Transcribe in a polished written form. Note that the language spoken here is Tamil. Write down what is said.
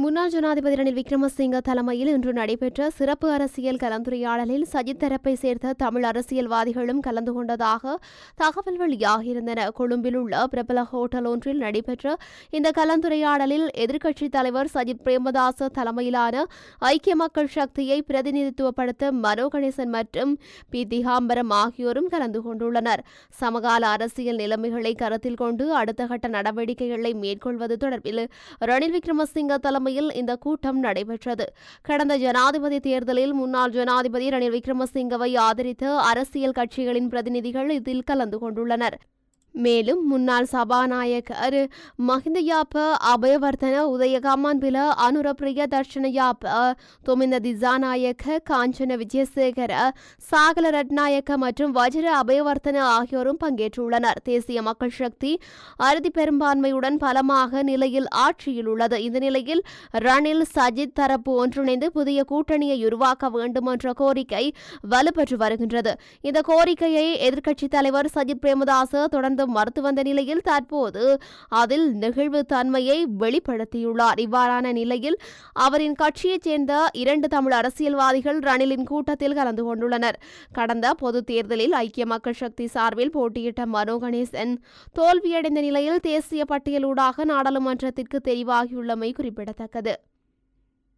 முன்னாள் ஜனாதிபதி ரணில் விக்ரமசிங்க தலைமையில் இன்று நடைபெற்ற சிறப்பு அரசியல் கலந்துரையாடலில் சஜித் தரப்பை சேர்ந்த தமிழ் அரசியல்வாதிகளும் கலந்து கொண்டதாக தகவல் வெளியாகியிருந்தன. கொழும்பில் உள்ள பிரபல ஹோட்டல் ஒன்றில் நடைபெற்ற இந்த கலந்துரையாடலில் எதிர்க்கட்சித் தலைவர் சஜித் பிரேமதாச தலைமையிலான ஐக்கிய மக்கள் சக்தியை பிரதிநிதித்துவப்படுத்த மனோ கணேசன் மற்றும் பி திகாம்பரம் ஆகியோரும் கலந்து கொண்டுள்ளனர். சமகால அரசியல் நிலைமைகளை கருத்தில் கொண்டு அடுத்த கட்ட நடவடிக்கைகளை மேற்கொள்வது தொடர்பில் ரணில் விக்ரமசிங்க தலைமையில் இந்த கூட்டம் நடைபெற்றது. கடந்த ஜனாதிபதி தேர்தலில் முன்னாள் ஜனாதிபதி ரணில் விக்ரமசிங்கவை ஆதரித்த அரசியல் கட்சிகளின் பிரதிநிதிகள் இதில் கலந்து கொண்டுள்ளனர். மேலும் முன்னாள் சபாநாயகர் மஹிந்த யாப்ப அபயவர்த்தன உதயகமான்பில அனுர பிரியதர்ஷன யாப்ப தொமிந்த திசாநாயக்க காஞ்சன விஜயசேகர சாகல ரட்நாயக்க மற்றும் வஜ்ர அபயவர்த்தன ஆகியோரும் பங்கேற்றுள்ளனர். தேசிய மக்கள் சக்தி அறுதி பெரும்பான்மையுடன் பலமாக நிலையில் ஆட்சியில் உள்ளது. இந்த நிலையில் ரணில் சஜித் தரப்பு ஒன்றிணைந்து புதிய கூட்டணியை உருவாக்க வேண்டும் என்ற கோரிக்கை வலுப்பெற்று வருகின்றது. இந்த கோரிக்கையை எதிர்க்கட்சித் தலைவர் சஜித் பிரேமதாச தொடர்ந்து மறுத்து வந்த நிலையில் தற்போது அதில் நெகிழ்வு தன்மையை வெளிப்படுத்தியுள்ளார். இவ்வாறான நிலையில் அவரின் கட்சியைச் சேர்ந்த 2 தமிழ் அரசியல்வாதிகள் ரணிலின் கூட்டத்தில் கலந்து கொண்டுள்ளனர். கடந்த பொது தேர்தலில் ஐக்கிய மக்கள் சக்தி சார்பில் போட்டியிட்ட மனோ கணேசன் தோல்வியடைந்த நிலையில் தேசிய பட்டியலூடாக நாடாளுமன்றத்திற்கு தெரிவாகியுள்ளமை குறிப்பிடத்தக்கது.